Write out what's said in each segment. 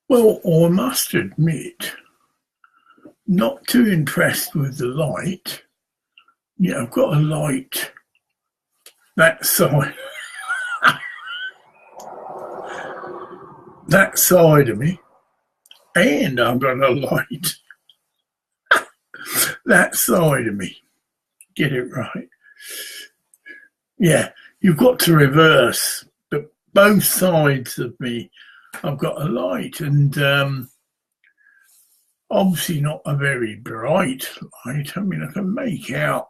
Well, I must admit, not too impressed with the light. Yeah, I've got a light that side, that side of me, and I've got a light that side of me. Get it right. Yeah, you've got to reverse, but both sides of me, I've got a light, and obviously not a very bright light. I mean, I can make out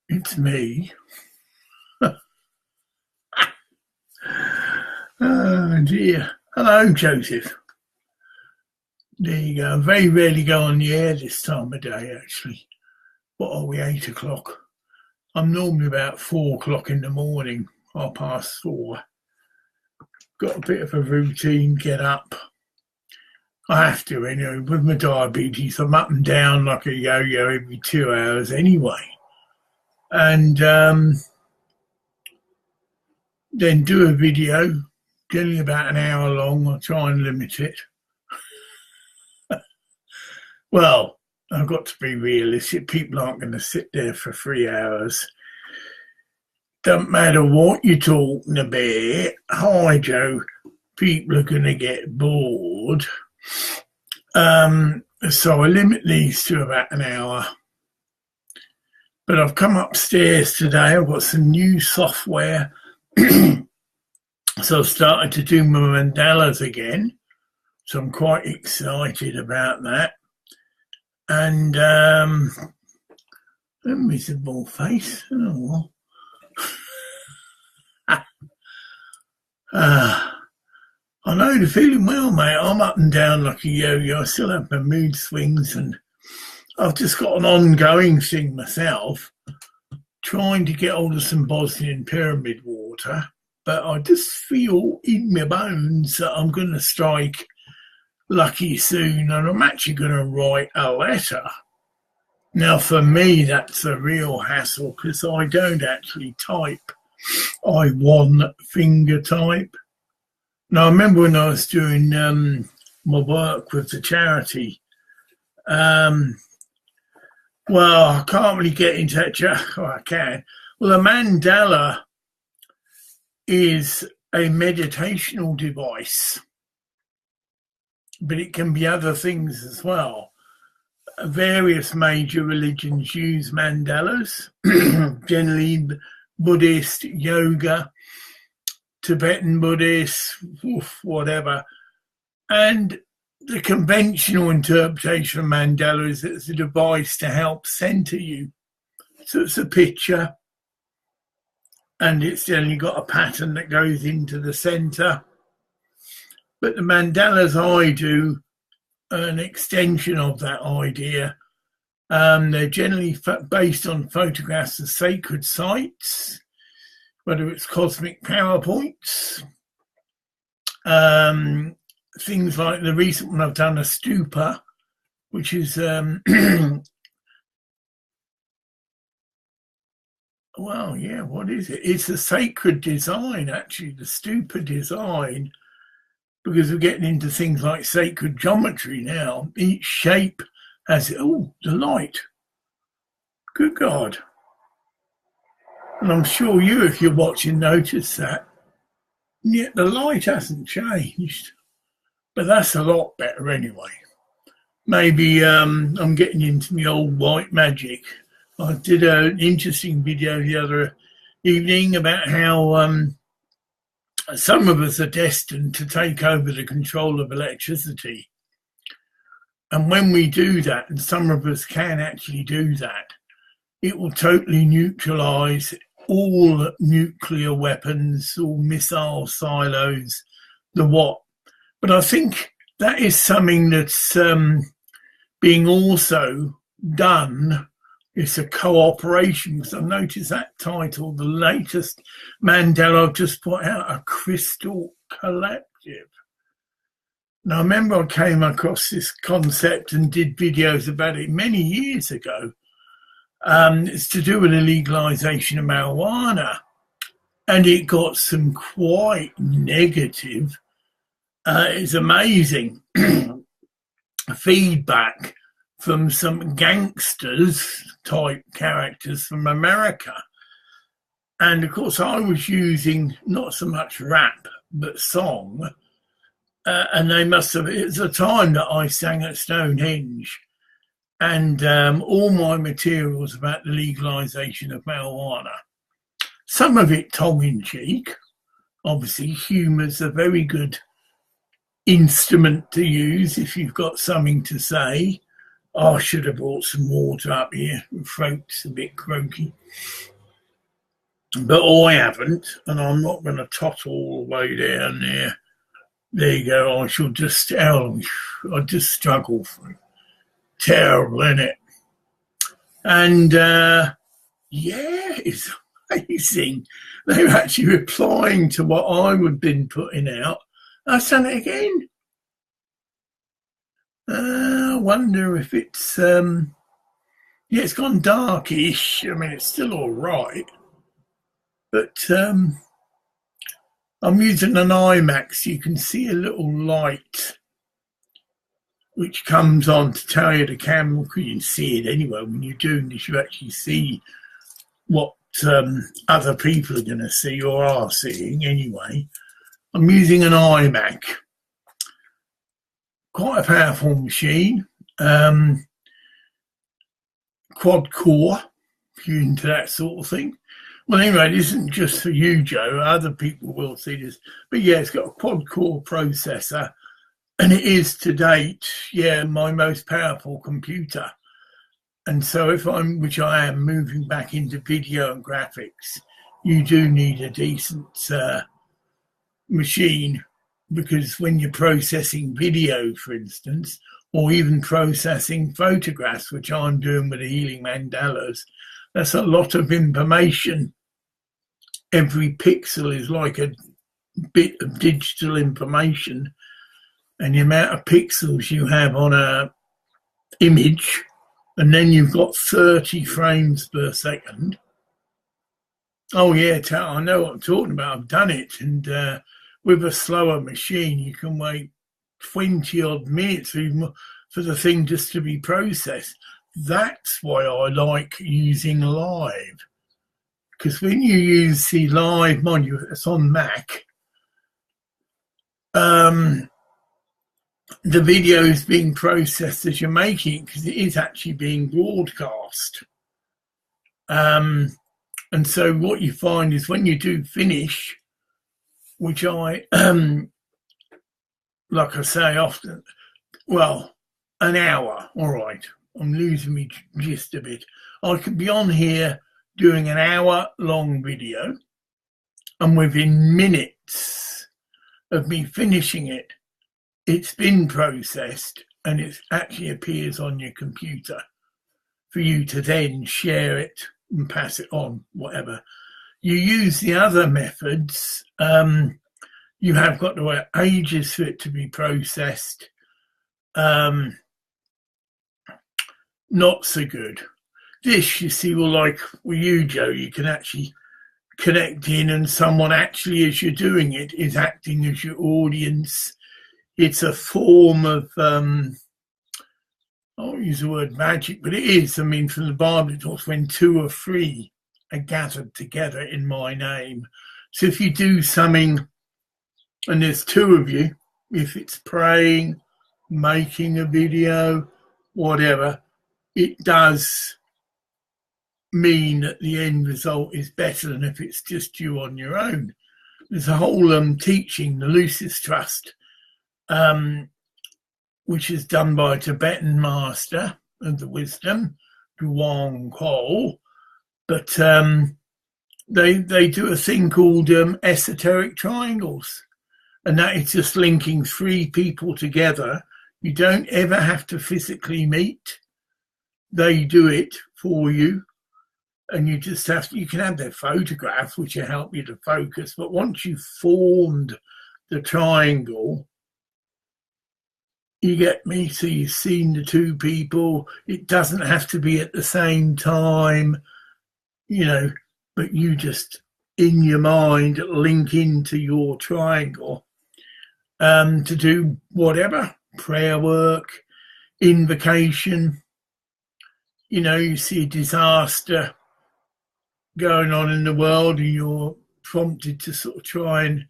it's me. Oh dear. Hello, Joseph. There you go. I very rarely go on the air this time of day, actually. What are we, 8 o'clock? I'm normally about 4 o'clock in the morning, 4:30. Got a bit of a routine, get up. I have to anyway. With my diabetes, I'm up and down like a yo-yo every 2 hours anyway. And then do a video, generally about an hour long. I'll try and limit it. Well, I've got to be realistic. People aren't going to sit there for 3 hours. Don't matter what you're talking about. Hi, Joe. People are going to get bored. So I limit these to about an hour. But I've come upstairs today. I've got some new software. So I've started to do my mandalas again. So I'm quite excited about that. And a miserable face. Oh, I know the feeling well, mate. I'm up and down like a yo-yo. I still have my mood swings, and I've just got an ongoing thing myself, trying to get hold of some Bosnian pyramid water. But I just feel in my bones that I'm going to strike lucky soon, and I'm actually going to write a letter. Now, for me, that's a real hassle because I don't actually type. I one-finger type. Now, I remember when I was doing my work with the charity, well, I can't really get into that. Oh, I can. Well, a mandala is a meditational device, but it can be other things as well. Various major religions use mandalas, generally Buddhist, yoga, Tibetan Buddhist, whatever. And the conventional interpretation of mandala is that it's a device to help center you. So it's a picture, and it's generally got a pattern that goes into the center. But the mandalas I do are an extension of that idea. They're generally based on photographs of sacred sites, whether it's cosmic power points, things like the recent one I've done, a stupa, which is, well, yeah, what is it? It's a sacred design, actually, the stupa design, because we're getting into things like sacred geometry now. Each shape has, the light. Good God. And I'm sure you, if you're watching, notice that. And yet the light hasn't changed. But that's a lot better anyway. Maybe I'm getting into my old white magic. I did an interesting video the other evening about how some of us are destined to take over the control of electricity. And when we do that, and some of us can actually do that, it will totally neutralise all nuclear weapons, all missile silos, the what. But I think that is something that's being also done. It's a cooperation, because I noticed that title, the latest mandala I've just put out, A Crystal Collective. Now, I remember I came across this concept and did videos about it many years ago. It's to do with the legalization of marijuana. And it got some quite negative It's amazing feedback from some gangsters type characters from America. And of course, I was using not so much rap, but song. And they must have, it was a time that I sang at Stonehenge. And all my materials about the legalisation of marijuana. Some of it tongue-in-cheek. Obviously, humour's a very good instrument to use if you've got something to say. I should have brought some water up here. My throat's a bit croaky. But I haven't, and I'm not going to tot all the way down there. There you go. I shall just, I just struggle through. Terrible, isn't it? And yeah, it's amazing. They're actually replying to what I would have been putting out. I've done it again. I wonder if it's, yeah, it's gone darkish. I mean, it's still all right. But I'm using an IMAX. So you can see a little light which comes on to tell you the camera, because you can see it anyway. When you're doing this, you actually see what other people are going to see or are seeing anyway. I'm using an iMac. Quite a powerful machine. Quad core, if you're into that sort of thing. Well, anyway, it isn't just for you, Joe. Other people will see this. But yeah, it's got a quad core processor. And it is to date, yeah, my most powerful computer. And so if I'm, which I am, moving back into video and graphics, you do need a decent machine, because when you're processing video, for instance, or even processing photographs, which I'm doing with the Healing Mandalas, that's a lot of information. Every pixel is like a bit of digital information. And the amount of pixels you have on a image, and then you've got 30 frames per second. Oh yeah, I know what I'm talking about. I've done it. And with a slower machine, you can wait 20 odd minutes for the thing just to be processed. That's why I like using live. Because when you use the live, mind you, it's on Mac, the video is being processed as you're making it, because it is actually being broadcast. And so what you find is when you do finish, which I, like I say often, well, an hour, all right, I'm losing me gist a bit. I could be on here doing an hour-long video, and within minutes of me finishing it, it's been processed and it actually appears on your computer for you to then share it and pass it on, whatever. You use the other methods, you have got to wait ages for it to be processed. Not so good. This, you see, well, like with you, Joe, you can actually connect in, and someone actually, as you're doing it, is acting as your audience. It's a form of, I won't use the word magic, but it is. I mean, from the Bible, it talks when two or three are gathered together in my name. So if you do something and there's two of you, if it's praying, making a video, whatever, it does mean that the end result is better than if it's just you on your own. There's a whole teaching, the Lucis Trust, which is done by a Tibetan master of the wisdom, Wilcock, but they do a thing called esoteric triangles, and that is just linking three people together. You don't ever have to physically meet. They do it for you, and you just have to, you can have their photographs, which will help you to focus, but once you've formed the triangle, you get me? So you've seen the two people. It doesn't have to be at the same time, you know, but you just, in your mind, link into your triangle. to do whatever, prayer work, invocation. You know, you see a disaster going on in the world and you're prompted to sort of try and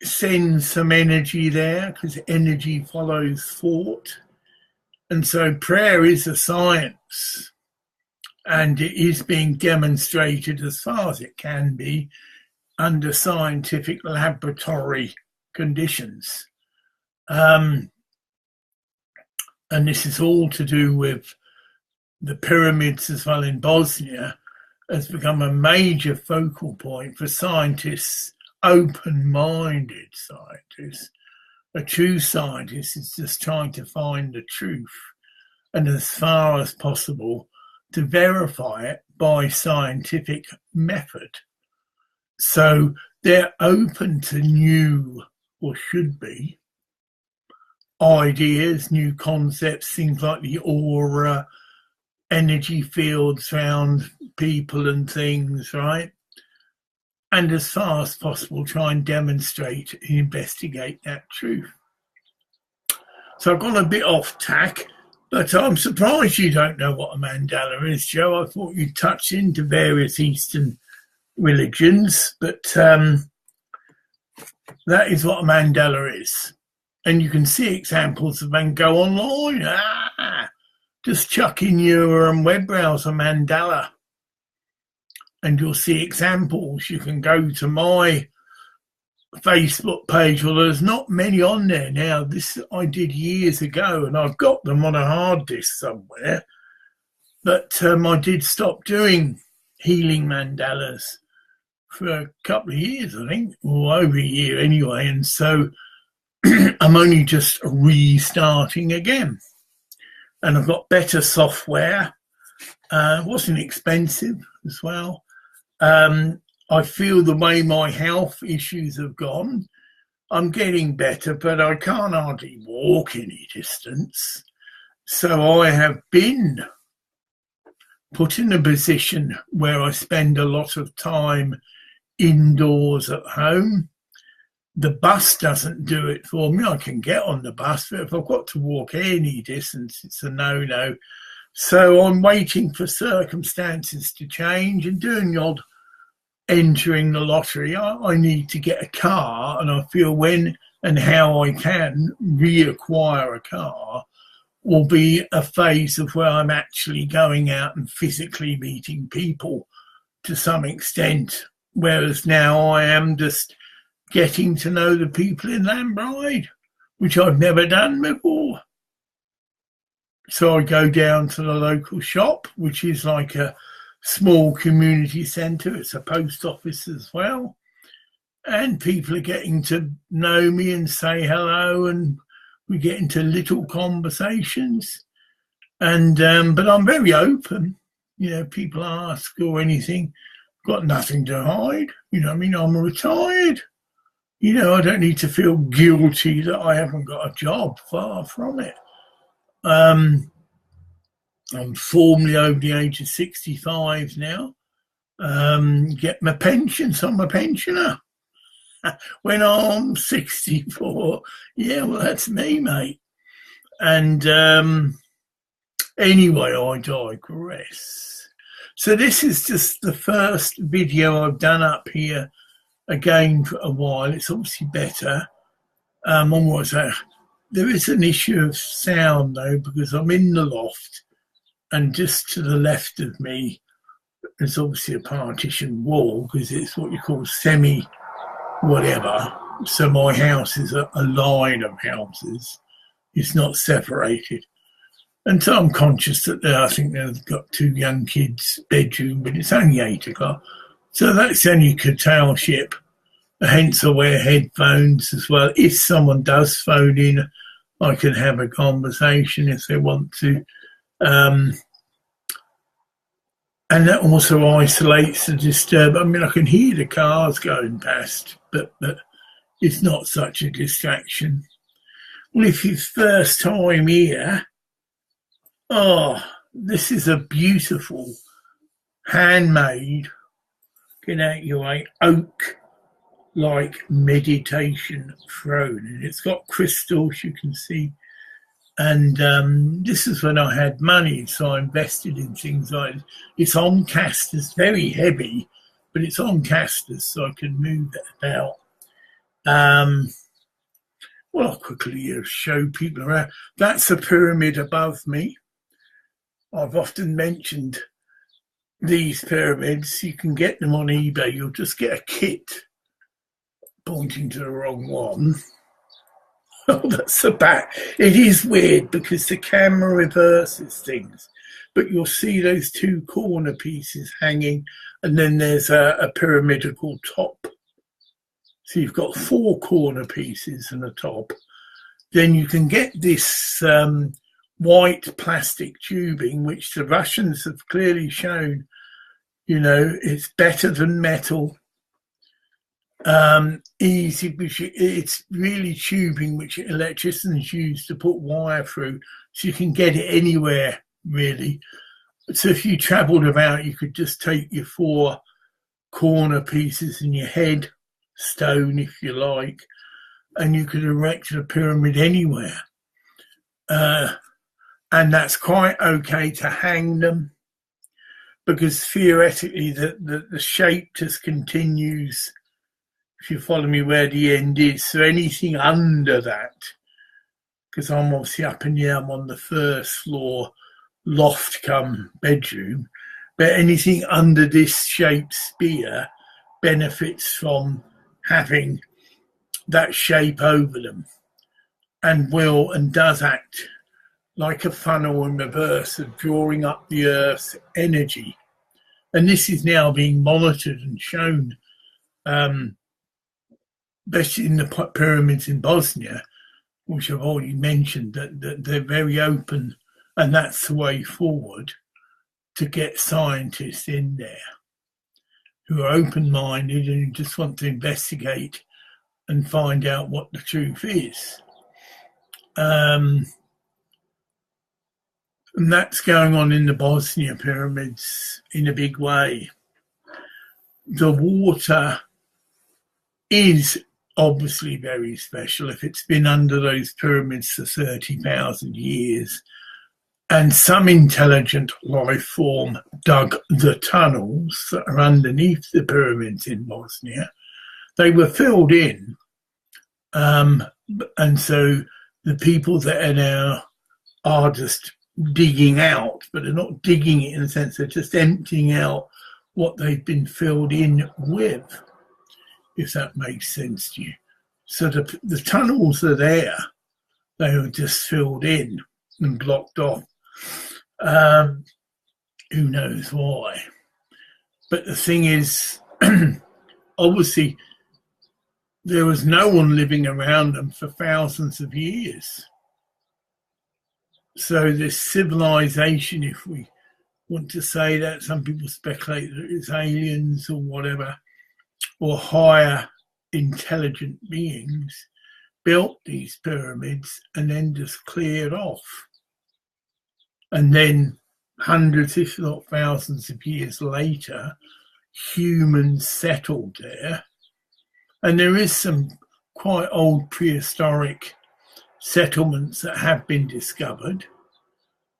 send some energy there, because energy follows thought. And so prayer is a science, and it is being demonstrated as far as it can be under scientific laboratory conditions. And this is all to do with the pyramids as well in Bosnia, has become a major focal point for scientists, open-minded scientists. A true scientist is just trying to find the truth, and as far as possible to verify it by scientific method. So they're open to new, or should be, ideas, new concepts, things like the aura, energy fields around people and things, right? And as far as possible, try and demonstrate and investigate that truth. So I've gone a bit off tack, but I'm surprised you don't know what a mandala is, Joe. I thought you touched into various Eastern religions, but that is what a mandala is. And you can see examples of them. Go online. Just chuck in your web browser mandala and you'll see examples. You can go to my Facebook page. Well, there's not many on there now. This I did years ago, and I've got them on a hard disk somewhere. But I did stop doing healing mandalas for a couple of years, I think, or over a year anyway. And so I'm only just restarting again. And I've got better software. It wasn't expensive as well. I feel the way my health issues have gone, I'm getting better, but I can't hardly walk any distance. So I have been put in a position where I spend a lot of time indoors at home. The bus doesn't do it for me. I can get on the bus, but if I've got to walk any distance, it's a no-no. So I'm waiting for circumstances to change and doing the odd entering the lottery. I need to get a car, and I feel when and how I can reacquire a car will be a phase of where I'm actually going out and physically meeting people to some extent, whereas now I am just getting to know the people in Lambride, which I've never done before. So I go down to the local shop, which is like a small community centre. It's a post office as well. And people are getting to know me and say hello, and we get into little conversations. And but I'm very open. You know, people ask or anything. Got nothing to hide. You know what I mean? I'm retired. You know, I don't need to feel guilty that I haven't got a job. Far from it. I'm formally over the age of 65 now. Get my pension, so I'm a pensioner. When I'm 64, yeah, well, that's me, mate. And anyway, I digress. So this is just the first video I've done up here again for a while. It's obviously better. There is an issue of sound though, because I'm in the loft, and just to the left of me there's obviously a partition wall, because it's what you call semi whatever. So my house is a line of houses. It's not separated. And so I'm conscious that I think they've got two young kids' bedroom, but it's only 8 o'clock. So that's any curtailship. Hence I wear headphones as well. If someone does phone in, I can have a conversation if they want to. And that also isolates the disturb. I mean, I can hear the cars going past, but it's not such a distraction. Well, if it's first time here, this is a beautiful handmade, get out your way, oak like meditation throne, and it's got crystals you can see. And this is when I had money, so I invested in things like it's on casters, very heavy, but it's on casters, so I can move it about. Well, I'll quickly show people around. That's a pyramid above me. I've often mentioned these pyramids. You can get them on eBay. You'll just get a kit, pointing to the wrong one. Oh, that's the back. It is weird because the camera reverses things, but you'll see those two corner pieces hanging, and then there's a pyramidal top. So you've got four corner pieces and a top. Then you can get this white plastic tubing, which the Russians have clearly shown, it's better than metal. Easy, it's really tubing which electricians use to put wire through, so you can get it anywhere really. So if you travelled about, you could just take your four corner pieces in your head, stone if you like, and you could erect a pyramid anywhere. And that's quite okay to hang them, because theoretically the shape just continues, if you follow me, where the end is. So anything under that, because I'm obviously up in here, I'm on the first floor, loft come bedroom, but anything under this shaped spear benefits from having that shape over them, and will and does act like a funnel in reverse of drawing up the Earth's energy. And this is now being monitored and shown, especially in the pyramids in Bosnia, which I've already mentioned, that they're very open, and that's the way forward to get scientists in there who are open-minded and who just want to investigate and find out what the truth is. And that's going on in the Bosnia pyramids in a big way. The water is obviously very special if it's been under those pyramids for 30,000 years. And some intelligent life form dug the tunnels that are underneath the pyramids in Bosnia. They were filled in. And so the people that are now are just digging out, but they're not digging it in a sense, they're just emptying out what they've been filled in with, if that makes sense to you. So the tunnels are there, they were just filled in and blocked off. Who knows why? But the thing is, obviously, there was no one living around them for thousands of years. So this civilization, if we want to say that, some people speculate that it's aliens or whatever, or higher intelligent beings, built these pyramids and then just cleared off. And then hundreds, if not thousands of years later, humans settled there. And there is some quite old prehistoric settlements that have been discovered.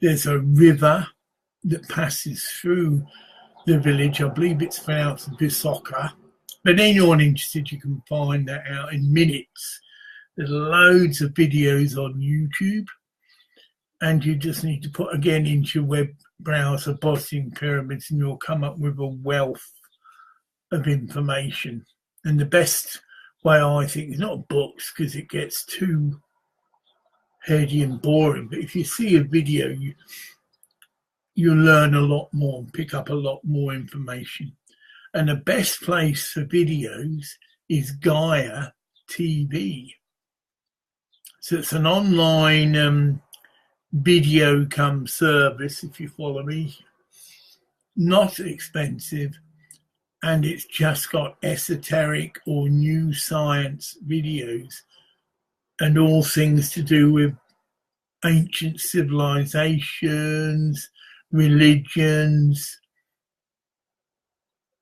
There's a river that passes through the village. I believe it's pronounced Wilcock. But anyone interested, you can find that out in minutes. There's loads of videos on YouTube. And you just need to put, again, into your web browser Bosnian pyramids, and you'll come up with a wealth of information. And the best way, I think, is not books, because it gets too heady and boring. But if you see a video, you'll learn a lot more and pick up a lot more information. And the best place for videos is Gaia TV. So it's an online video come service, if you follow me. Not expensive, and it's just got esoteric or new science videos and all things to do with ancient civilizations, religions,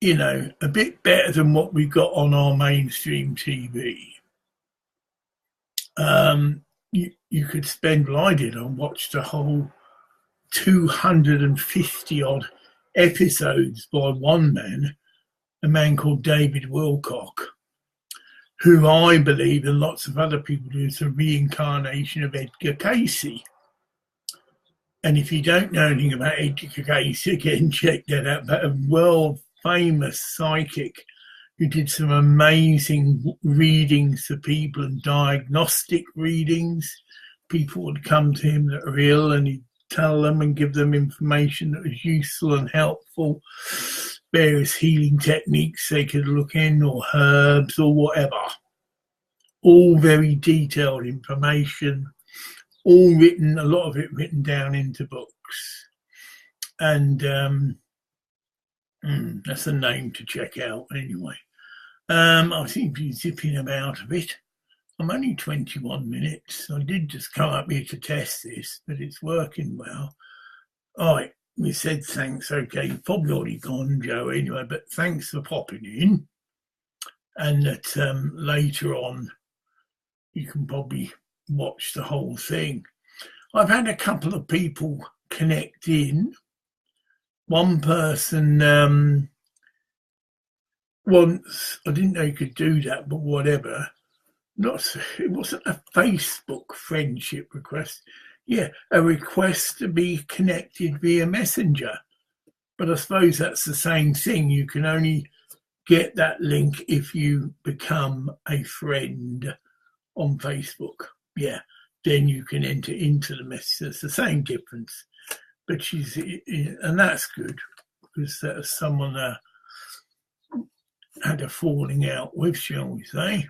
you know, a bit better than what we got on our mainstream TV. You could spend, well, I did, I watched a whole 250 odd episodes by one man, a man called David Wilcock, who I believe, and lots of other people do, is a reincarnation of Edgar Cayce. And if you don't know anything about Edgar Cayce, again, check that out. But a world famous psychic who did some amazing readings for people and diagnostic readings. People would come to him that are ill and he'd tell them and give them information that was useful and helpful, various healing techniques they could look in, or herbs or whatever. All very detailed information, all written, a lot of it written down into books. And that's a name to check out anyway. I seem to be zipping about a bit. I'm only 21 minutes. I did just come up here to test this, but it's working well. All right, we said thanks. Okay, you've probably already gone, Joe, anyway, but thanks for popping in. And that later on, you can probably watch the whole thing. I've had a couple of people connect in. One person once, I didn't know you could do that, but whatever. It wasn't a Facebook friendship request. Yeah, a request to be connected via Messenger. But I suppose that's the same thing. You can only get that link if you become a friend on Facebook. Yeah, then you can enter into the message. It's the same difference. But and that's good, because that's someone had a falling out with, shall we say.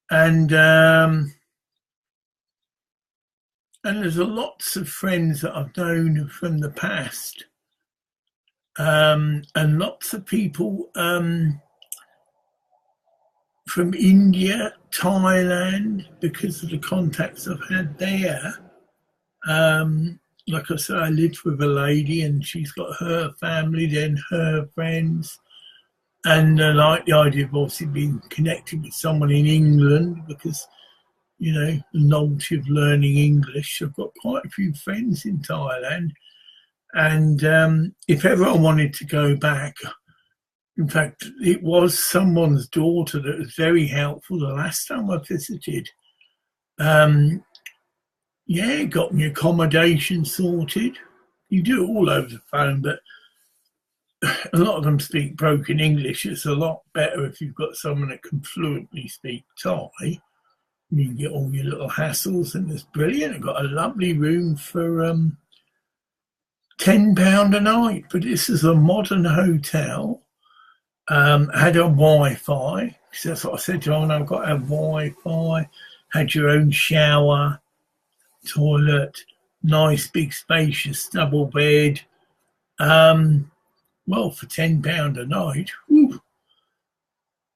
And there's lots of friends that I've known from the past, and lots of people from India, Thailand, because of the contacts I've had there. Like I said, I lived with a lady and she's got her family, then her friends. And I like the idea of obviously being connected with someone in England because, you know, the novelty of learning English. I've got quite a few friends in Thailand. And if ever I wanted to go back, in fact, it was someone's daughter that was very helpful the last time I visited. Yeah, got me accommodation sorted. You do it all over the phone, but a lot of them speak broken English. It's a lot better if you've got someone that can fluently speak Thai. You can get all your little hassles, and it's brilliant. I've got a lovely room for £10 a night, but this is a modern hotel. Had a Wi-Fi. So that's what I said to her. I've got to have Wi-Fi. Had your own shower, toilet, nice big spacious double bed. Well, for £10 a night, whew,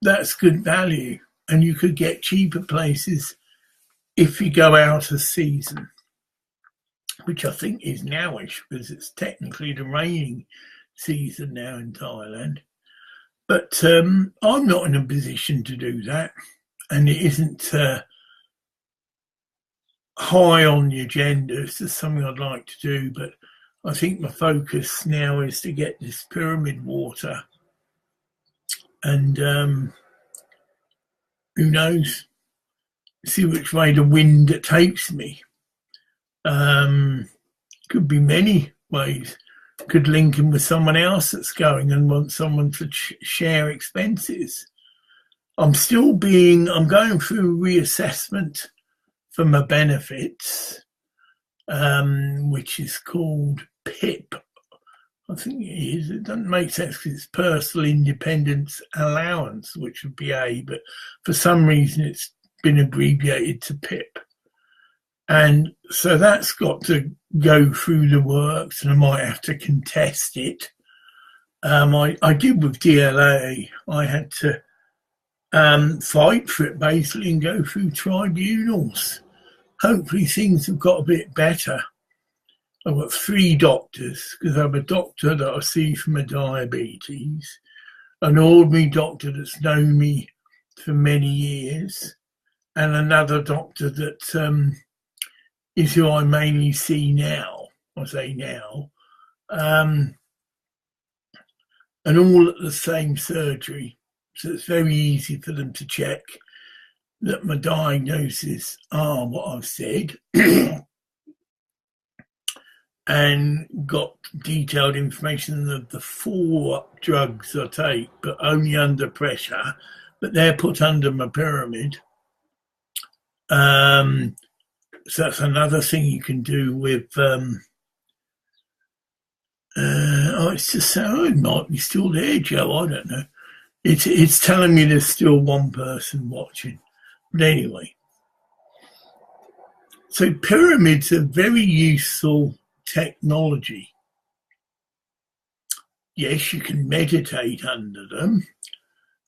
that's good value. And you could get cheaper places if you go out of season, which I think is nowish because it's technically the raining season now in Thailand. But I'm not in a position to do that, and it isn't high on the agenda. It's just something I'd like to do, but I think my focus now is to get this pyramid water, and who knows, see which way the wind takes me. Could be many ways. Could link in with someone else that's going and want someone to share expenses. I'm going through reassessment for my benefits, which is called PIP. I think it is. It doesn't make sense because it's Personal Independence Allowance, which would be A, but for some reason it's been abbreviated to PIP. And so that's got to go through the works, and I might have to contest it. I did with DLA. I had to fight for it basically and go through tribunals. Hopefully things have got a bit better. I've got 3 doctors because I have a doctor that I see for my diabetes. an ordinary doctor that's known me for many years, and another doctor that is who I mainly see now. I say now, and all at the same surgery. So it's very easy for them to check that my diagnoses are what I've said and got detailed information of the 4 drugs I take, but only under pressure, but they're put under my pyramid. So that's another thing you can do with it's just so it might be still there, Joe. I don't know. It's telling me there's still one person watching. But anyway, so pyramids are very useful technology. Yes, you can meditate under them,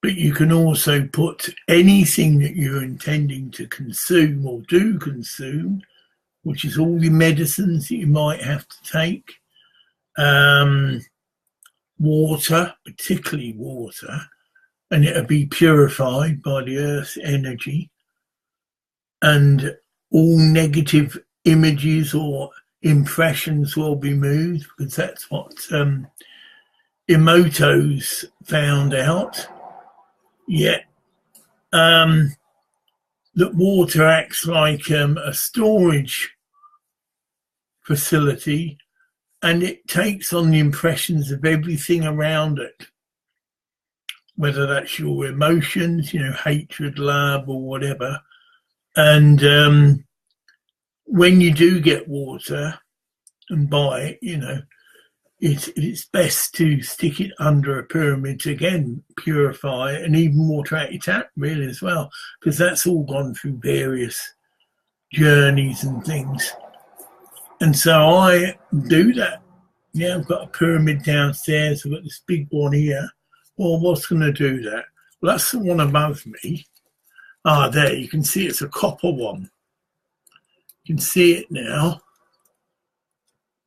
but you can also put anything that you're intending to consume or do consume, which is all the medicines that you might have to take, water, particularly water, and it'll be purified by the earth's energy, and all negative images or impressions will be moved, because that's what Emoto's found out. Yet that water acts like a storage facility, and it takes on the impressions of everything around it, whether that's your emotions, hatred, love, or whatever. And when you do get water and buy it, it's best to stick it under a pyramid to, again, purify it, and even water out your tap, really, as well, because that's all gone through various journeys and things. And so I do that. Yeah, I've got a pyramid downstairs. I've got this big one here. Well, what's going to do that? Well, that's the one above me. There, you can see it's a copper one. You can see it now.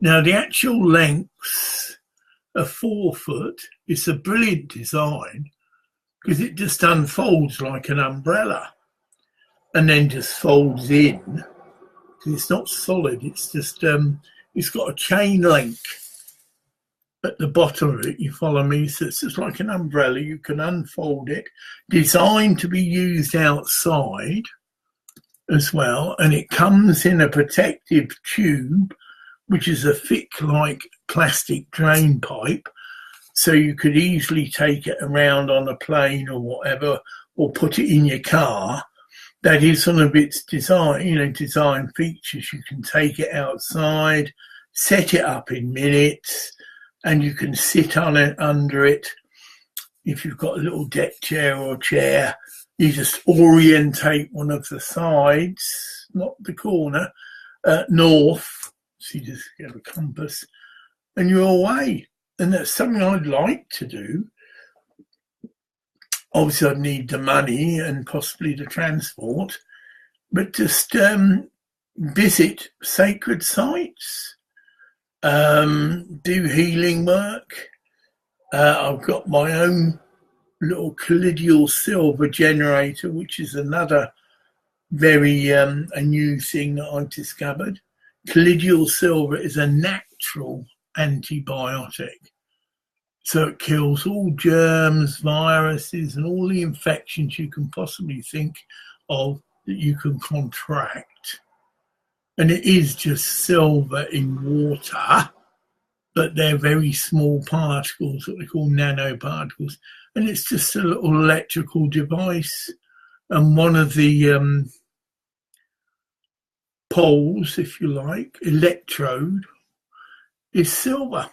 Now, the actual lengths are 4 foot. It's a brilliant design because it just unfolds like an umbrella and then just folds in. It's not solid. It's just, it's got a chain link at the bottom of it. You follow me? So it's just like an umbrella. You can unfold it. Designed to be used outside as well. And it comes in a protective tube, which is a thick, like plastic drain pipe. So you could easily take it around on a plane or whatever, or put it in your car. That is one of its design, design features. You can take it outside, set it up in minutes, and you can sit on it, under it. If you've got a little deck chair or chair, you just orientate one of the sides, not the corner, north. So you just get a compass and you're away. And that's something I'd like to do. Obviously, I'd need the money and possibly the transport, but just visit sacred sites, do healing work. I've got my own little colloidal silver generator, which is another very a new thing that I've discovered. Colloidal silver is a natural antibiotic. So it kills all germs, viruses, and all the infections you can possibly think of that you can contract. And it is just silver in water, but they're very small particles, what they call nanoparticles. And it's just a little electrical device. And one of the poles, if you like, electrode, is silver.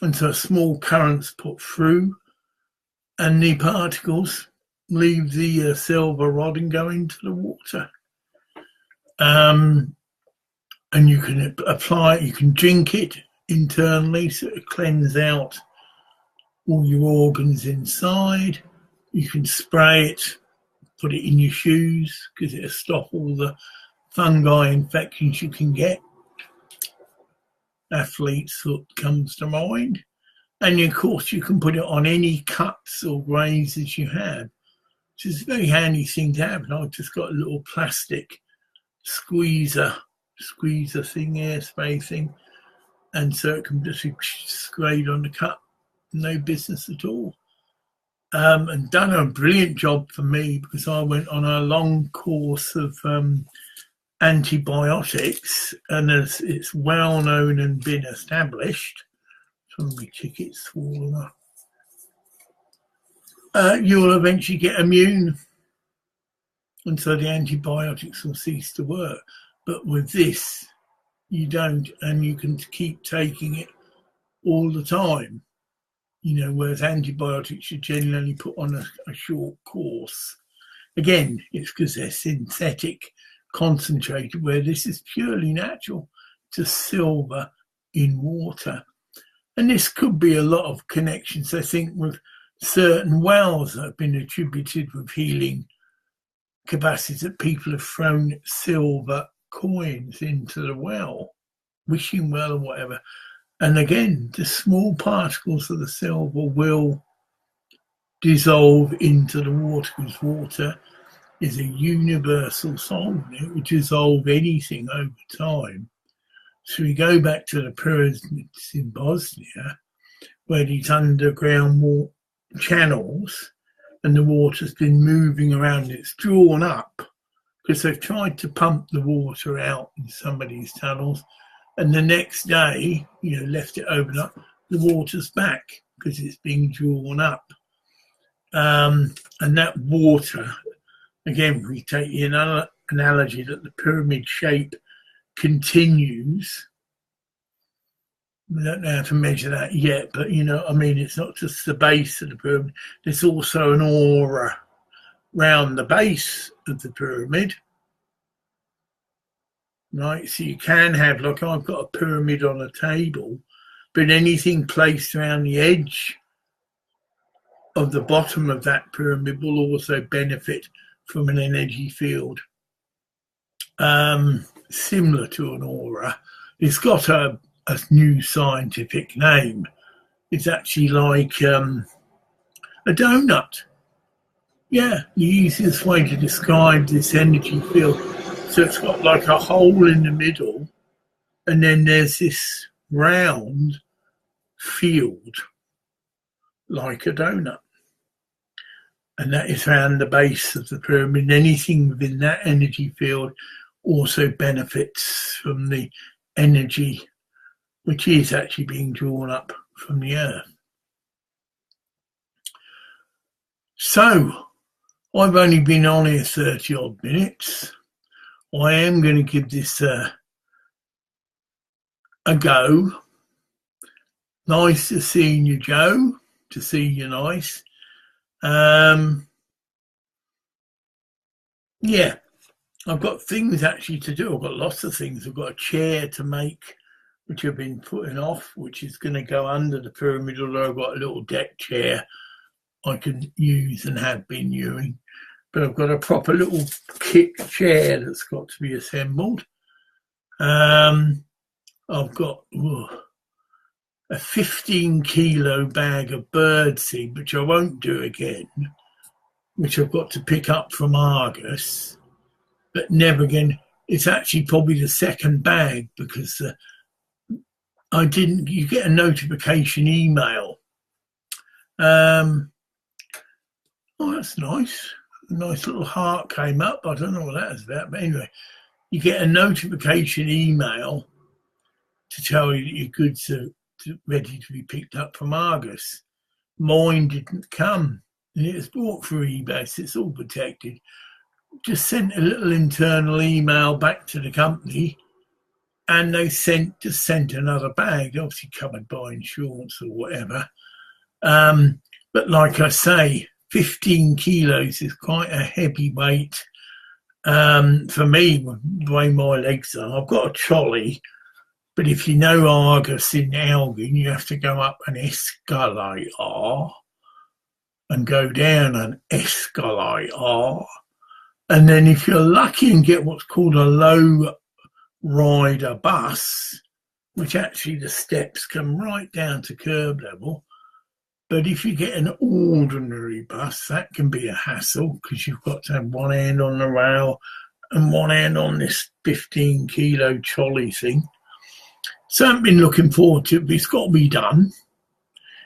And so small currents put through, and the particles leave the silver rod and go into the water. And you can apply it, you can drink it internally, so it cleanses out all your organs inside. You can spray it, put it in your shoes, because it'll stop all the fungi infections you can get. Athlete's foot comes to mind. And of course, you can put it on any cuts or grazes you have, which is a very handy thing to have. And I've just got a little plastic squeezer thing here, spray thing. And so it can just be sprayed on the cut. No business at all. And done a brilliant job for me, because I went on a long course of antibiotics, and as it's well known and been established, some of my tickets falling off, you'll eventually get immune, and so the antibiotics will cease to work. But with this, you don't, and you can keep taking it all the time. You know, whereas antibiotics you generally put on a short course. Again, it's because they're synthetic, concentrated, where this is purely natural, just silver in water. And this could be a lot of connections, I think, with certain wells that have been attributed with healing capacities, that people have thrown silver coins into the well, wishing well or whatever. And again, the small particles of the silver will dissolve into the water, because water is a universal solvent. It will dissolve anything over time. So we go back to the pyramids in Bosnia, where these underground channels, and the water's been moving around. It's drawn up because they've tried to pump the water out in some of these tunnels. And the next day, you know, left it open up, the water's back because it's being drawn up. And that water, again, we take the analogy that the pyramid shape continues. We don't know how to measure that yet, but, you know, I mean, it's not just the base of the pyramid. There's also an aura round the base of the pyramid. Right, so you can have, like I've got a pyramid on a table, but anything placed around the edge of the bottom of that pyramid will also benefit from an energy field. Similar to an aura. It's got a new scientific name. It's actually like a donut. Yeah, the easiest way to describe this energy field. So it's got like a hole in the middle, and then there's this round field like a donut. And that is around the base of the pyramid. Anything within that energy field also benefits from the energy which is actually being drawn up from the earth. So I've only been on here 30 odd minutes. I am going to give this a go. Nice to see you, Joe. To see you, nice. Yeah, I've got things actually to do. I've got lots of things. I've got a chair to make, which I've been putting off, which is going to go under the pyramid, although I've got a little deck chair I can use and have been using. But I've got a proper little kit chair that's got to be assembled. I've got a 15-kilo bag of birdseed, which I won't do again, which I've got to pick up from Argus, but never again. It's actually probably the second bag, because you get a notification email. Oh, that's nice. A nice little heart came up. I don't know what that is about, but anyway, you get a notification email to tell you that your goods are ready to be picked up from Argus. Mine didn't come, and it was bought through eBay, so it's all protected. Just sent a little internal email back to the company, and they just sent another bag. They obviously covered by insurance or whatever. But like I say, 15 kilos is quite a heavy weight for me, the way my legs are. I've got a trolley, but if you know Argus in Elgin, you have to go up an escalator and go down an escalator. And then if you're lucky and get what's called a low rider bus, which actually the steps come right down to curb level, But if you get an ordinary bus, that can be a hassle because you've got to have one hand on the rail and one hand on this 15-kilo trolley thing. So I've been looking forward to it, but it's got to be done.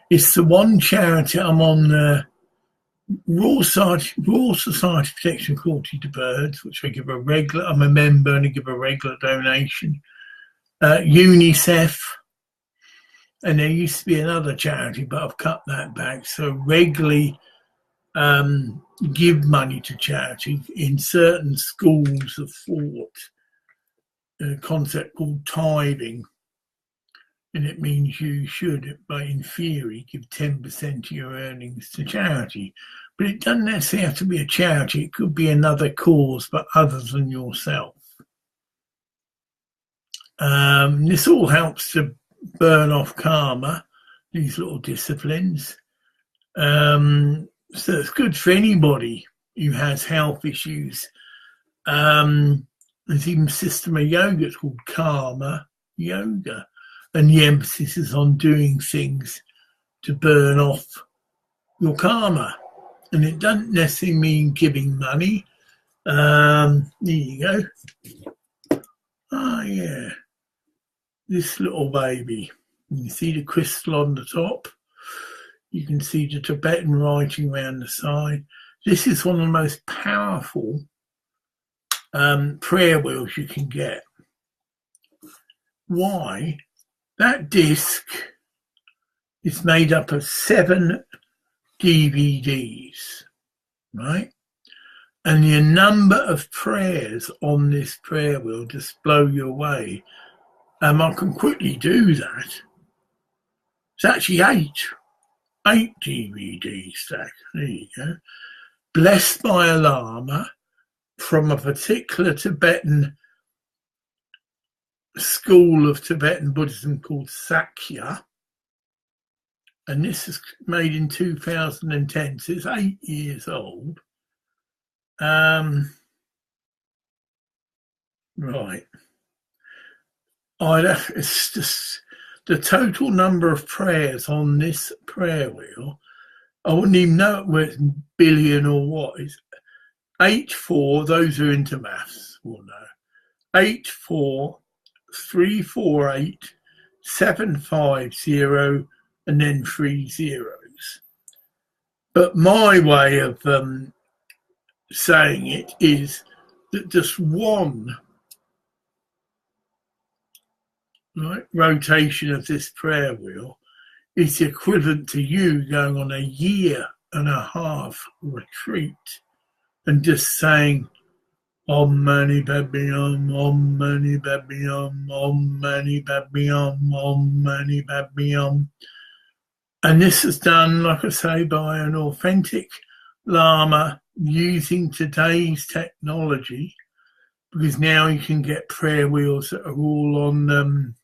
It's the one charity I'm on, the Royal Society Protection of Cruelty to Birds, which I'm a member and I give a regular donation. UNICEF, and there used to be another charity, but I've cut that back. So regularly give money to charity in certain schools of thought. A concept called tithing, and it means you should, but in theory, give 10% of your earnings to charity. But it doesn't necessarily have to be a charity. It could be another cause, but other than yourself. This all helps to burn off karma, these little disciplines. So it's good for anybody who has health issues. There's even a system of yoga, it's called karma yoga. And the emphasis is on doing things to burn off your karma. And it doesn't necessarily mean giving money. There you go. Oh, yeah. This little baby. You can see the crystal on the top. You can see the Tibetan writing around the side. This is one of the most powerful prayer wheels you can get. Why? That disc is made up of 7 DVDs, right? And the number of prayers on this prayer wheel just blow you away. I can quickly do that. It's actually 8 DVDs stacked. There you go. Blessed by a Lama from a particular Tibetan school of Tibetan Buddhism called Sakya. And this is made in 2010, so it's 8 years old. Right. It's just the total number of prayers on this prayer wheel. I wouldn't even know whether it's billion or what. It's 84, those who are into maths will know. 84348 750 and then 3 zeros. But my way of saying it is that just one rotation of this prayer wheel is equivalent to you going on a 1.5 year retreat and just saying Om Mani Padme Hum, Om Mani Padme Hum, Om Mani Padme Hum, Om Mani Padme Hum. And this is done, like I say, by an authentic Lama using today's technology, because now you can get prayer wheels that are all on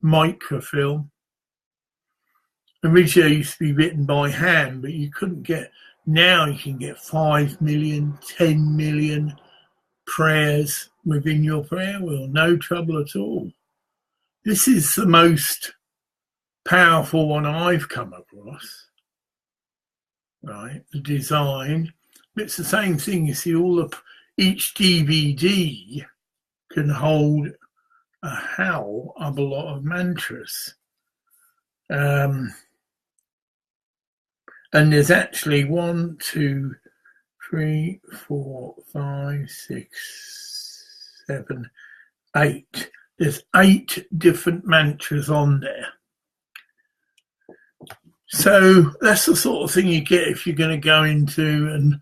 microfilm. Originally it used to be written by hand, but you couldn't get, now you can get 5 million, 10 million prayers within your prayer wheel, no trouble at all. This is the most powerful one I've come across, right? The design, it's the same thing. You see, each DVD can hold a hell of a lot of mantras, and there's actually 1, 2, 3, 4, 5, 6, 7, 8. There's 8 different mantras on there. So that's the sort of thing you get if you're going to go into and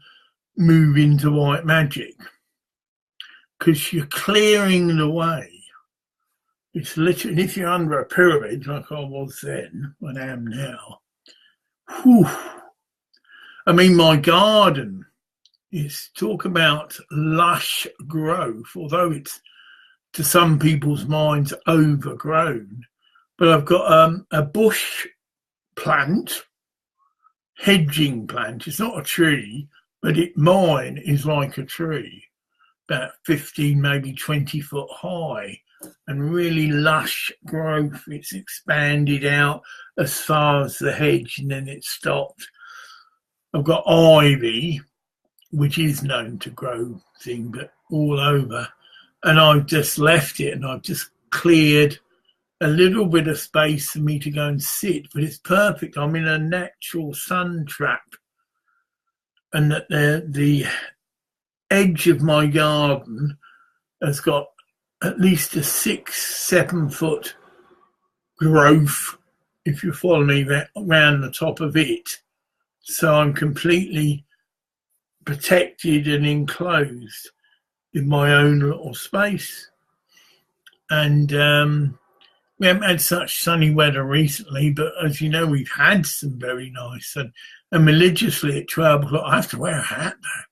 move into white magic, because you're clearing the way. It's literally, if you're under a pyramid like I was then, and I am now, whew. I mean, my garden is, talk about lush growth, although it's to some people's minds overgrown. But I've got a bush plant, hedging plant. It's not a tree, but mine is like a tree. about 15, maybe 20 foot high, and really lush growth. It's expanded out as far as the hedge, and then it stopped. I've got ivy, which is known to grow but all over, and I've just left it, and I've just cleared a little bit of space for me to go and sit, but it's perfect. I'm in a natural sun trap, and that the edge of my garden has got at least a 6-7 foot growth, if you follow me, around the top of it. So I'm completely protected and enclosed in my own little space. And we haven't had such sunny weather recently, but as you know, we've had some very nice. And religiously at 12 o'clock, I have to wear a hat though.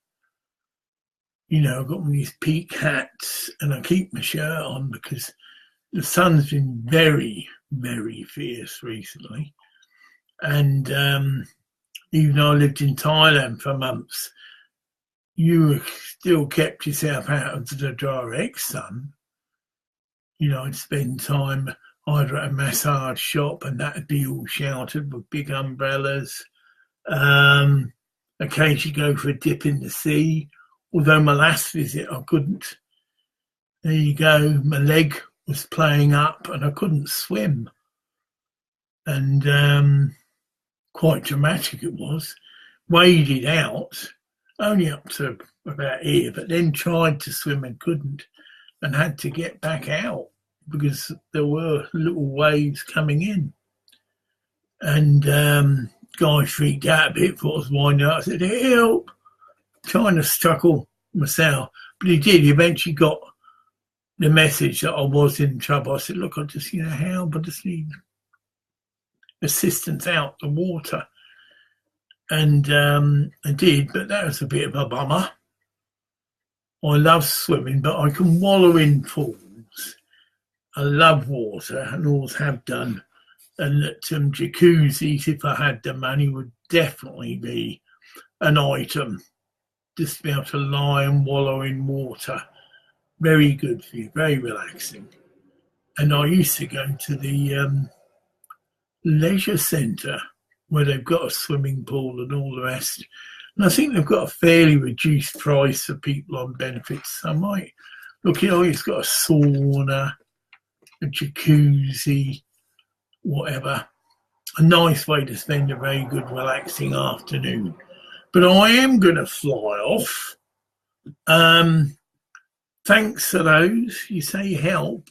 You know, I've got one of these peak hats, and I keep my shirt on because the sun's been very, very fierce recently. And even though I lived in Thailand for months, you still kept yourself out of the direct sun. You know, I'd spend time either at a massage shop, and that'd be all sheltered with big umbrellas. Occasionally go for a dip in the sea. Although my last visit, I couldn't. There you go. My leg was playing up and I couldn't swim. And quite dramatic it was. Waded out, only up to about here, but then tried to swim and couldn't, and had to get back out because there were little waves coming in. And guy freaked out a bit, thought I was winding up. I said, help! Trying to struggle myself, but he did. He eventually got the message that I was in trouble. I said, look, I just need help. I just need assistance out the water. And I did, but that was a bit of a bummer. I love swimming, but I can wallow in pools. I love water and always have done. And that jacuzzis, if I had the money, would definitely be an item. Just to be able to lie and wallow in water. Very good for you, very relaxing. And I used to go to the leisure centre where they've got a swimming pool and all the rest. And I think they've got a fairly reduced price for people on benefits. I might look, it's got a sauna, a jacuzzi, whatever. A nice way to spend a very good relaxing afternoon. But I am going to fly off. Thanks for those. You say help.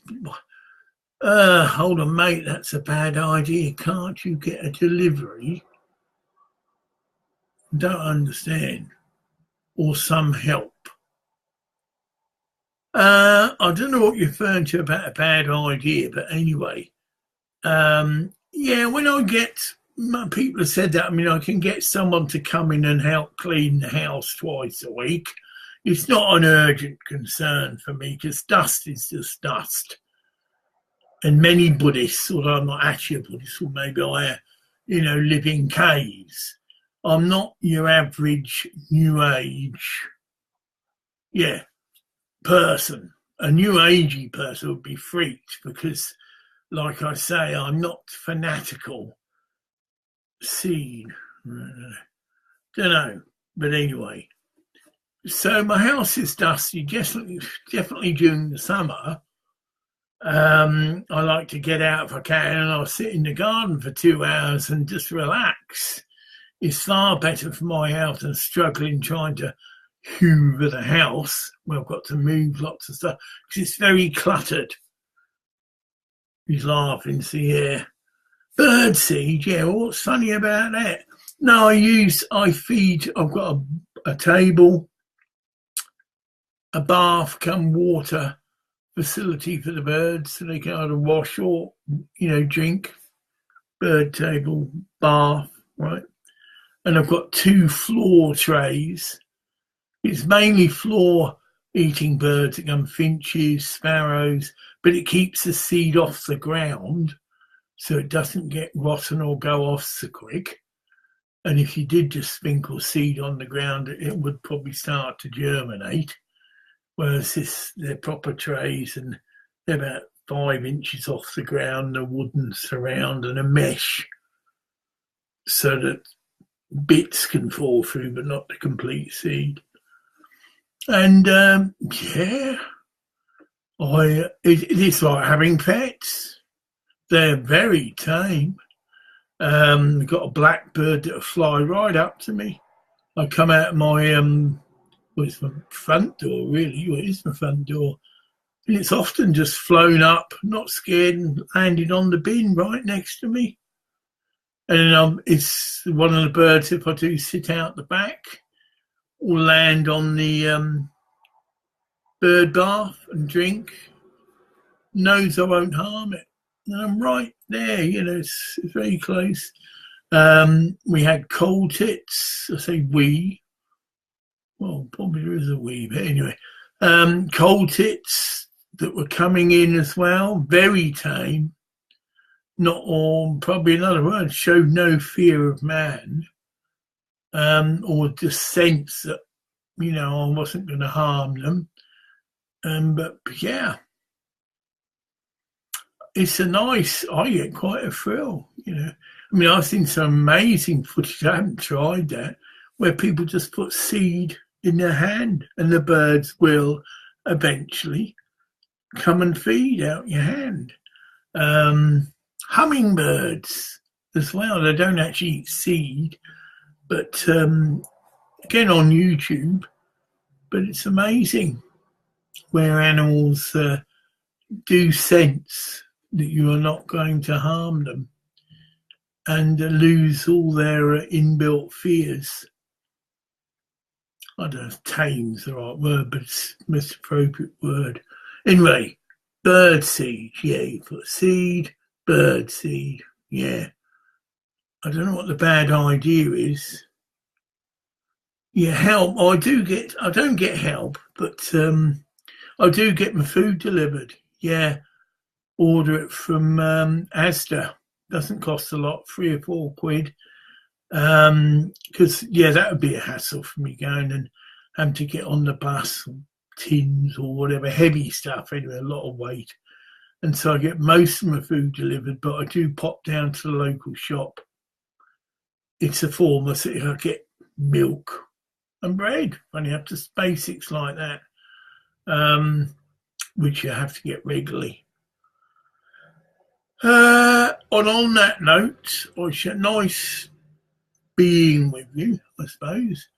Hold on, mate. That's a bad idea. Can't you get a delivery? Don't understand. Or some help. I don't know what you're referring to about a bad idea, but anyway. Yeah, when I get... People have said that. I mean, I can get someone to come in and help clean the house twice a week. It's not an urgent concern for me because dust is just dust. And many Buddhists, although I'm not actually a Buddhist, or maybe I, live in caves. I'm not your average New Age, person. A New Agey person would be freaked because, like I say, I'm not fanatical. Don't know, but anyway. So my house is dusty, definitely during the summer. I like to get out if I can, and I'll sit in the garden for 2 hours and just relax. It's far better for my health than struggling trying to hoover the house where I've got to move lots of stuff because it's very cluttered. He's laughing, see here. Birdseed, what's funny about that? No, I feed, I've got a table, a bath come water facility for the birds so they can either wash or, drink. Bird table, bath, right? And I've got 2 floor trays. It's mainly floor eating birds that come finches, sparrows, but it keeps the seed off the ground so it doesn't get rotten or go off so quick. And if you did just sprinkle seed on the ground, it would probably start to germinate. whereas they're proper trays and they're about 5 inches off the ground, a wooden surround and a mesh so that bits can fall through but not the complete seed. And it is like having pets. They're very tame. Got a blackbird that'll fly right up to me. I come out of my it's my front door, really. Well, it is my front door. And it's often just flown up, not scared, and landed on the bin right next to me. And it's one of the birds, if I do sit out the back, will land on the bird bath and drink. Knows I won't harm it. And I'm right there, it's very close. We had coal tits. I say we. Well, probably there is a we, but anyway. Coal tits that were coming in as well. Very tame. Not all, probably another word, showed no fear of man. Or just sense that, I wasn't going to harm them. But yeah. It's I get quite a thrill, I've seen some amazing footage, I haven't tried that, where people just put seed in their hand and the birds will eventually come and feed out your hand. Hummingbirds as well, they don't actually eat seed, but again on YouTube, but it's amazing where animals do sense that you are not going to harm them and lose all their inbuilt fears. I don't know if tame's the right word, but it's the most appropriate word. Anyway, bird seed. Yeah, you put seed, bird seed. Yeah. I don't know what the bad idea is. Yeah, help. I don't get help, but I do get my food delivered. Yeah. Order it from Asda. Doesn't cost a lot, 3 or 4 quid. Because, that would be a hassle for me going and having to get on the bus, or tins or whatever, heavy stuff, anyway, a lot of weight. And so I get most of my food delivered, but I do pop down to the local shop. It's a form of, I get milk and bread. Only have to basics like that, which you have to get regularly. On that note, nice being with you, I suppose.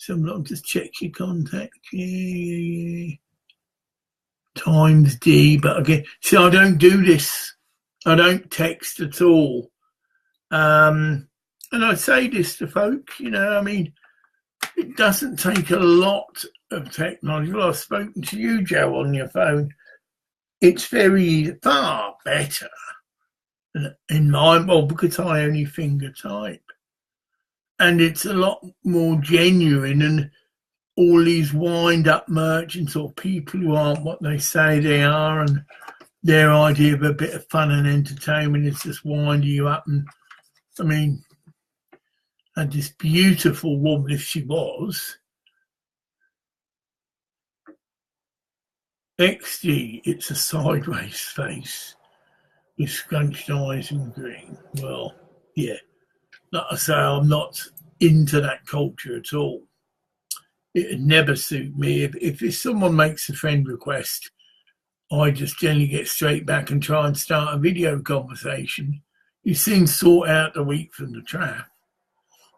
I'll just check your contact. Yeah. Times D, but again, see, I don't do this. I don't text at all. And I say this to folk, it doesn't take a lot of technology. Well, I've spoken to you, Joe, on your phone. It's far better in mine, because I only finger type. And it's a lot more genuine, and all these wind-up merchants or people who aren't what they say they are, and their idea of a bit of fun and entertainment is just winding you up. And and this beautiful woman, if she was, XD, it's a sideways face with scrunched eyes and green. Well, yeah. Like I say, I'm not into that culture at all. It'd never suit me. If someone makes a friend request, I just generally get straight back and try and start a video conversation. You soon sort out the wheat from the chaff.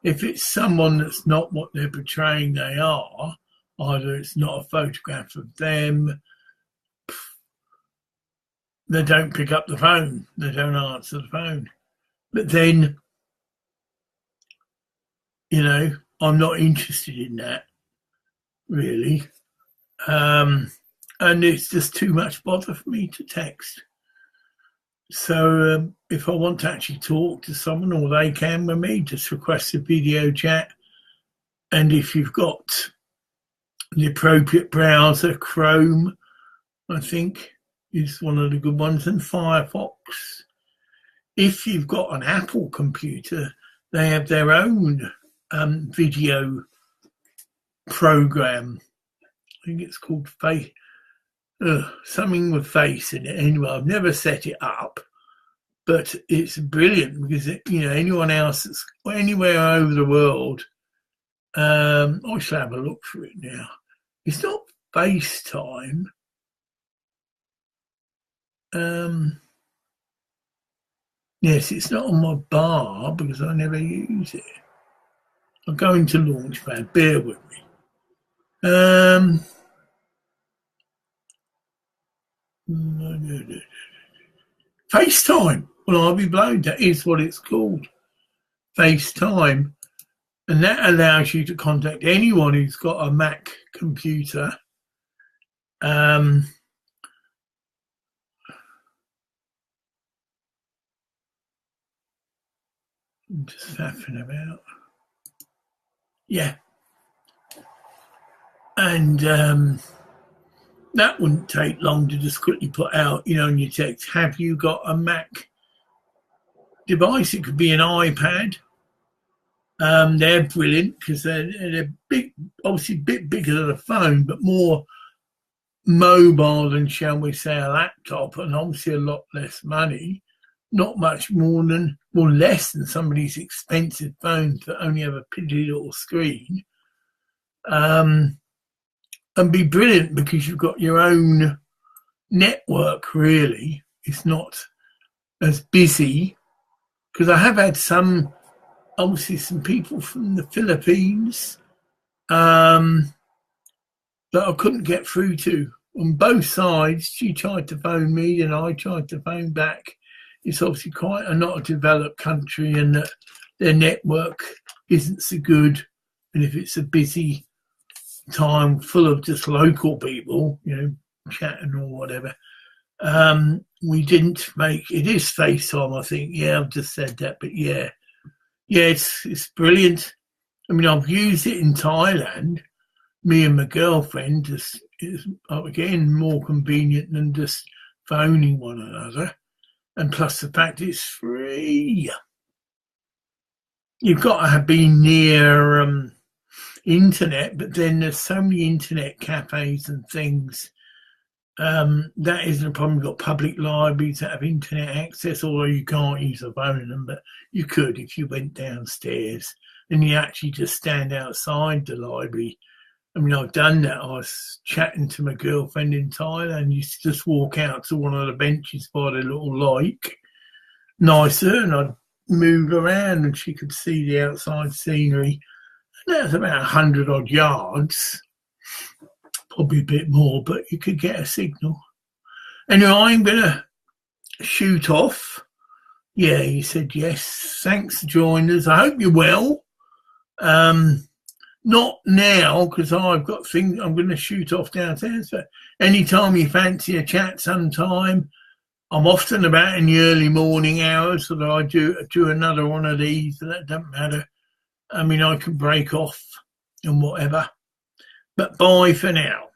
If it's someone that's not what they're portraying they are, either it's not a photograph of them, they don't pick up the phone, they don't answer the phone. But then, I'm not interested in that, really. And it's just too much bother for me to text. So if I want to actually talk to someone, or they can with me, just request a video chat. And if you've got the appropriate browser, Chrome, I think, is one of the good ones, and Firefox. If you've got an Apple computer, they have their own video program. think it's called Face. Something with face in it. Anyway, I've never set it up, but it's brilliant because anyone else that's anywhere over the world, I should have a look for it now. It's not FaceTime. Yes, it's not on my bar because I never use it. I'll go into Launchpad. Bear with me. FaceTime. Well, I'll be blown. That is what it's called. FaceTime. And that allows you to contact anyone who's got a Mac computer. I'm just faffing about. Yeah. And that wouldn't take long to just quickly put out, in your text, have you got a Mac device? It could be an iPad. They're brilliant because they're big, obviously a bit bigger than a phone, but more mobile than, shall we say, a laptop, and obviously a lot less money. Not much less than some of these expensive phones that only have a piddly little screen. And be brilliant because you've got your own network, really. It's not as busy, because I have had some people from the Philippines that I couldn't get through to. On both sides, she tried to phone me and I tried to phone back. It's obviously quite not a developed country, and that their network isn't so good. And if it's a busy time full of just local people, chatting or whatever, we didn't make it. Is FaceTime, I think. Yeah, I've just said that, but yeah, it's brilliant. I mean, I've used it in Thailand. Me and my girlfriend, just is again more convenient than just phoning one another. And plus the fact it's free. You've got to be near internet, but then there's so many internet cafes and things. That isn't a problem. You've got public libraries that have internet access, although you can't use a phone in them, but you could if you went downstairs and you actually just stand outside the library. I mean, I've done that. I was chatting to my girlfriend in Thailand. You just walk out to one of the benches by the little lake, nicer, and I'd move around and she could see the outside scenery. And that's about 100 odd yards, probably a bit more, but you could get a signal. Anyway, I'm going to shoot off. Yeah, he said yes. Thanks for joining us. I hope you're well. Not now, because I've got things. I'm going to shoot off downstairs. But anytime you fancy a chat sometime, I'm often about in the early morning hours, so that I do another one of these. That doesn't matter. I mean, I can break off and whatever. But bye for now.